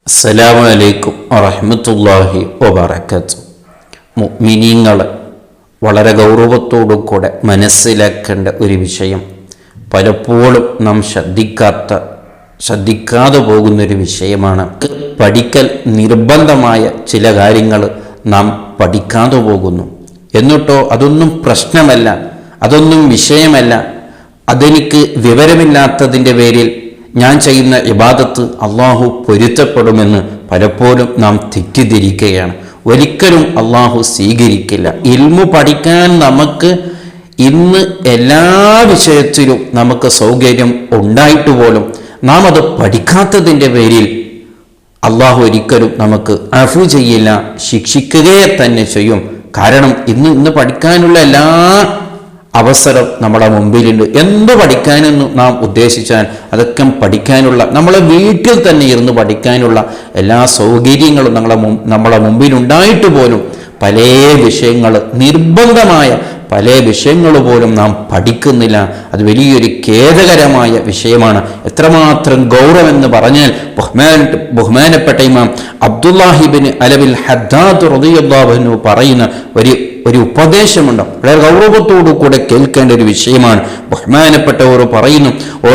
അസ്സലാമു അലൈക്കും വറഹ്മത്തുള്ളാഹി വബറകാതുഹു. മുഅ്മിനീങ്ങൾ വളരെ ഗൗരവത്തോടു കൂടെ മനസ്സിലാക്കേണ്ട ഒരു വിഷയം, പലപ്പോഴും നാം ശ്രദ്ധിക്കാതെ പോകുന്നൊരു വിഷയമാണ്. പഠിക്കൽ നിർബന്ധമായ ചില കാര്യങ്ങൾ നാം പഠിക്കാതെ പോകുന്നു. എന്നിട്ടോ അതൊന്നും പ്രശ്നമല്ല, അതൊന്നും വിഷയമല്ല, അതെനിക്ക് വിവരമില്ലാത്തതിൻ്റെ പേരിൽ ഞാൻ ചെയ്യുന്ന ഇബാദത്ത് അള്ളാഹു പൊരുത്തപ്പെടുമെന്ന് പലപ്പോഴും നാം തെറ്റിദ്ധരിക്കുകയാണ്. ഒരിക്കലും അള്ളാഹു സ്വീകരിക്കില്ല. ഇൽമു പഠിക്കാൻ നമുക്ക് ഇന്ന് എല്ലാ വിഷയത്തിലും നമുക്ക് സൗകര്യം ഉണ്ടായിട്ട് പോലും നാം അത് പഠിക്കാത്തതിൻ്റെ പേരിൽ അള്ളാഹു ഒരിക്കലും നമുക്ക് അഫു ചെയ്യില്ല, ശിക്ഷിക്കുകയെ തന്നെ ചെയ്യും. കാരണം ഇന്ന് പഠിക്കാനുള്ള എല്ലാ അവസരം നമ്മുടെ മുമ്പിലുണ്ട്. എന്ത് പഠിക്കാനെന്ന് നാം ഉദ്ദേശിച്ചാൽ അതൊക്കെ പഠിക്കാനുള്ള, നമ്മളെ വീട്ടിൽ തന്നെ ഇരുന്ന് പഠിക്കാനുള്ള എല്ലാ സൗകര്യങ്ങളും നമ്മളെ മുമ്പിലുണ്ടായിട്ട് പോലും പല വിഷയങ്ങൾ, നിർബന്ധമായ പല വിഷയങ്ങൾ പോലും നാം പഠിക്കുന്നില്ല. അത് വലിയൊരു ഖേദകരമായ വിഷയമാണ്. എത്രമാത്രം ഗൗരവമെന്ന് പറഞ്ഞാൽ ബഹുമാനപ്പെട്ട ഇമാം അബ്ദുല്ലാഹി ഇബ്നു അലവിൽ ഹദ്ദാദ് റളിയല്ലാഹു അൻഹു പറയുന്ന ഒരു ഉപദേശമുണ്ട്. വളരെ ഗൗരവത്തോടു കൂടെ കേൾക്കേണ്ട ഒരു വിഷയമാണ്. ബഹുമാനപ്പെട്ടവർ പറയുന്നു,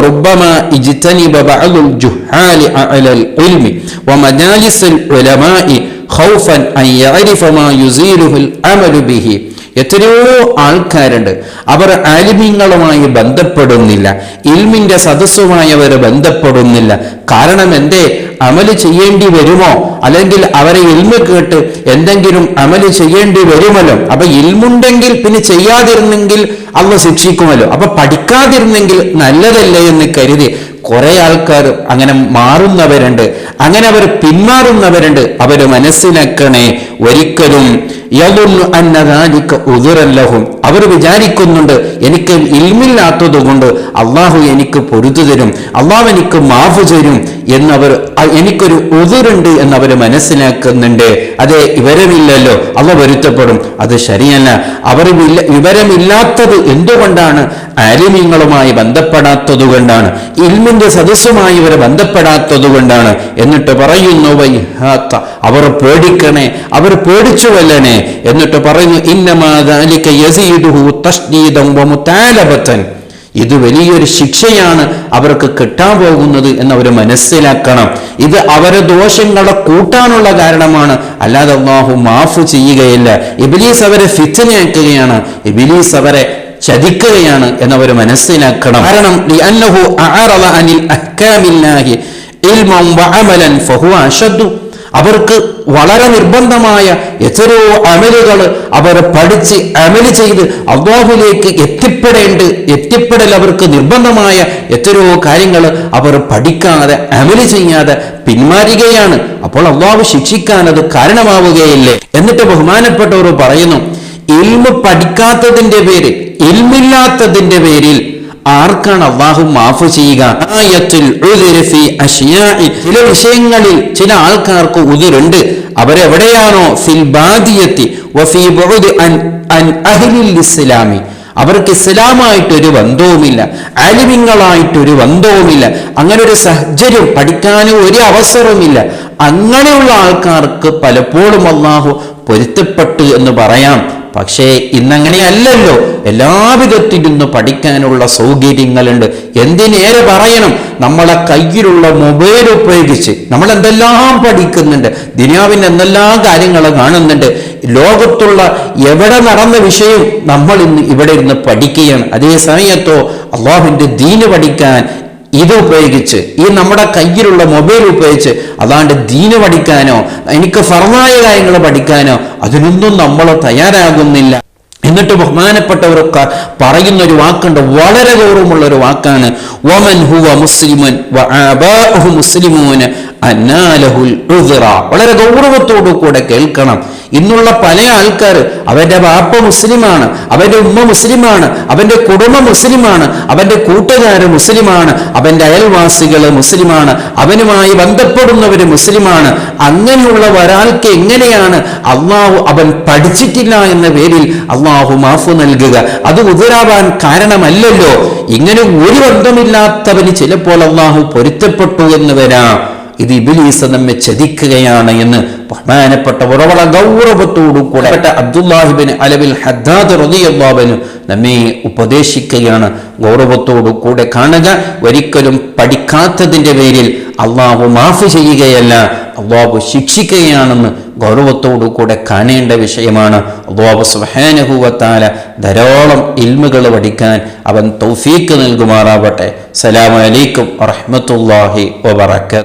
റബ്ബമാ ഇജ്തനിബ ബഅദുൽ ജുഹാലി അലൽ ഇൽമി വമജാലിസുൽ ഉലമാഇ ഖൗഫൻ അൻ യഅരിഫ മാ യുസീലുൽ അമലു ബിഹി. എത്രയോ ആൾക്കാരുണ്ട്, അവർ ആലിമീങ്ങളുമായി ബന്ധപ്പെടുന്നില്ല, ഇൽമിന്റെ സദസ്സുമായി അവർ ബന്ധപ്പെടുന്നില്ല. കാരണം എന്തേ? അമല് ചെയ്യേണ്ടി വരുമോ, അല്ലെങ്കിൽ അവരെ ഇൽമ കേട്ട് എന്തെങ്കിലും അമല് ചെയ്യേണ്ടി വരുമല്ലോ. അപ്പൊ ഇൽമുണ്ടെങ്കിൽ പിന്നെ ചെയ്യാതിരുന്നെങ്കിൽ അള്ളാഹു ശിക്ഷിക്കുമല്ലോ. അപ്പൊ പഠിക്കാതിരുന്നെങ്കിൽ നല്ലതല്ലേ എന്ന് കരുതി കുറെ ആൾക്കാർ അങ്ങനെ മാറുന്നവരുണ്ട്, അങ്ങനെ അവർ പിന്മാറുന്നവരുണ്ട്. അവർ മനസ്സിലാക്കണേ, ഒരിക്കലും അവർ വിചാരിക്കുന്നുണ്ട് എനിക്ക് ഇൽമില്ലാത്തത് കൊണ്ട് അള്ളാഹു എനിക്ക് പൊറുത്തു തരും, അള്ളാഹു എനിക്ക് മാഫ് തരും എന്നവർ, എനിക്കൊരു ഉദുറുണ്ട് എന്നവർ മനസ്സിലാക്കുന്നുണ്ട്. അതെ, വിവരമില്ലല്ലോ, അള്ളാഹു പൊരുത്തപ്പെടും. അത് ശരിയല്ല. അവർ വിവരമില്ലാത്തത് എന്തുകൊണ്ടാണ്? ആലിമീങ്ങളുമായി ബന്ധപ്പെടാത്തത് കൊണ്ടാണ്, ഇൽമിന്റെ സദസ്സുമായി ഇവർ ബന്ധപ്പെടാത്തത് കൊണ്ടാണ്. എന്നിട്ട് പറയുന്നു, വൈഹാത്ത, അവർ പേടിക്കണേ, അവർ പേടിച്ചു കൊല്ലണേ. എന്നിട്ട് പറയുന്നു, ഇന്നമാ ദാലിക യസീദുഹു തശ്ദീദൻ വമുതാലബതൻ. ഇത് വലിയൊരു ശിക്ഷയാണ് അവർക്ക് കിട്ടാൻ പോകുന്നത് എന്നവർ മനസ്സിലാക്കണം. ഇത് അവരെ ദോഷങ്ങളെ കൂട്ടാനുള്ള കാരണമാണ്, അല്ലാതെ അല്ലാഹു മാഫ് ചെയ്യുകയില്ല. ഇബ്ലീസ് അവരെ ഫിത്നയാക്കുകയാണ്, ഇബ്ലീസ് അവരെ ചതിക്കുകയാണ് എന്നവർ മനസ്സിലാക്കണം. കാരണം ലിഅന്നഹു അഅറദ അനിൽ അഹ്കാമില്ലാഹി ഇൽമൻ വഅമലൻ ഫഹുവ അശദ്ദു. അവർക്ക് വളരെ നിർബന്ധമായ എത്രയോ അമലുകൾ അവർ പഠിച്ച് അമല് ചെയ്ത് അല്ലാഹുവിലേക്ക് എത്തിപ്പെടൽ അവർക്ക് നിർബന്ധമായ എത്രയോ കാര്യങ്ങൾ അവർ പഠിക്കാതെ അമല് ചെയ്യാതെ പിന്മാറുകയാണ്. അപ്പോൾ അല്ലാഹു ശിക്ഷിക്കാൻ അത് കാരണമാവുകയില്ലേ? എന്നിട്ട് ബഹുമാനപ്പെട്ടവർ പറയുന്നു, ഇൽമ് പഠിക്കാത്തതിന്റെ പേരിൽ, ഇൽമില്ലാത്തതിന്റെ പേരിൽ ആർക്കാണ് അള്ളാഹു മാഫ് ചെയ്യുക? ചില വിഷയങ്ങളിൽ ചില ആൾക്കാർക്ക് ഉദുരുണ്ട്. അവരെവിടെയാണോ? ഫിൽ ബാദിയത്തി വഫീ ബുഅദ് അൻ അഹ്ലിൽ ഇസ്ലാമി. അവർക്ക് ഇസ്ലാമായിട്ടൊരു ബന്ധവുമില്ല, ആലിമീങ്ങളായിട്ടൊരു ബന്ധവുമില്ല, അങ്ങനെ ഒരു സാഹചര്യം പഠിക്കാനും ഒരു അവസരവുമില്ല. അങ്ങനെയുള്ള ആൾക്കാർക്ക് പലപ്പോഴും അള്ളാഹു പൊരുത്തപ്പെട്ടു എന്ന് പറയാം. പക്ഷേ ഇന്നങ്ങനെയല്ലല്ലോ. എല്ലാവിധത്തിലിരുന്ന് പഠിക്കാനുള്ള സൗകര്യങ്ങളുണ്ട്. എന്തിനേറെ പറയണം, നമ്മളെ കയ്യിലുള്ള മൊബൈൽ ഉപയോഗിച്ച് നമ്മൾ എന്തെല്ലാം പഠിക്കുന്നുണ്ട്, ദുനിയാവിൻ്റെ എന്തെല്ലാം കാര്യങ്ങൾ കാണുന്നുണ്ട്. ലോകത്തുള്ള എവിടെ നടന്ന വിഷയം നമ്മൾ ഇന്ന് ഇവിടെ ഇരുന്ന് പഠിക്കുകയാണ്. അതേ സമയത്തോ അള്ളാഹുവിൻ്റെ ദീന് പഠിക്കാൻ ഇത് ഉപയോഗിച്ച്, ഈ നമ്മുടെ കയ്യിലുള്ള മൊബൈൽ ഉപയോഗിച്ച് അതാണ്ട് ദീന് പഠിക്കാനോ എനിക്ക് ഫർദായ കാര്യങ്ങൾ പഠിക്കാനോ അതിനൊന്നും നമ്മൾ തയ്യാറാകുന്നില്ല. എന്നിട്ട് ബഹുമാനപ്പെട്ടവർ പറയുന്ന ഒരു വാക്കുണ്ട്, വളരെ ഗൗരവമുള്ള ഒരു വാക്കാണ്, വമൻ ഹുവ മുസ്ലിമുൻ വആബാഉഹു മുസ്ലിമൂന അന്നാലഹുൽ ഉദ്റ. വളരെ ഗൗരവത്തോടു കൂടെ കേൾക്കണം. ഇന്നുള്ള പല ആൾക്കാർ, അവന്റെ ബാപ്പ മുസ്ലിമാണ്, അവന്റെ ഉമ്മ മുസ്ലിമാണ്, അവന്റെ കുടുംബം മുസ്ലിമാണ്, അവന്റെ കൂട്ടുകാര് മുസ്ലിമാണ്, അവന്റെ അയൽവാസികൾ മുസ്ലിമാണ്, അവനുമായി ബന്ധപ്പെടുന്നവര് മുസ്ലിമാണ്. അങ്ങനെയുള്ള ഒരാൾക്ക് എങ്ങനെയാണ് അള്ളാഹു അവൻ പഠിച്ചിട്ടില്ല എന്ന പേരിൽ അള്ളാഹു മാഫ് നൽകുക? അത് ഉദരാവാൻ കാരണമല്ലല്ലോ. ഇങ്ങനെ ഒരു ബന്ധമില്ലാത്തവന് ചിലപ്പോൾ അള്ളാഹു പൊരുത്തപ്പെട്ടു എന്ന് വരാം. ഇത് ഇബ്ലീസ് നമ്മെ ചതിക്കുകയാണ് എന്ന് ബഹുമാനപ്പെട്ട വളരെ ഗൗരവത്തോടു കൂടെ അബ്ദുല്ലാഹിബ്നു അലവിൽ ഹദ്ദാദ് റളിയല്ലാഹു അൻഹു നമ്മെ ഉപദേശിക്കുകയാണ്. ഗൗരവത്തോടു കൂടെ കാണുക. ഒരിക്കലും പഠിക്കാത്തതിൻ്റെ പേരിൽ അള്ളാഹു മാഫ് ചെയ്യുകയല്ല, അള്ളാഹു ശിക്ഷിക്കുകയാണെന്ന് ഗൗരവത്തോടു കൂടെ കാണേണ്ട വിഷയമാണ്. അല്ലാഹു സുബ്ഹാനഹു വ തആല ധാരാളം ഇൽമുകൾ പഠിക്കാൻ അവൻ തൗഫീക്ക് നൽകുമാറാവട്ടെ. അസ്സലാമു അലൈക്കും വറഹ്മത്തുള്ളാഹി വബറകാതുഹു.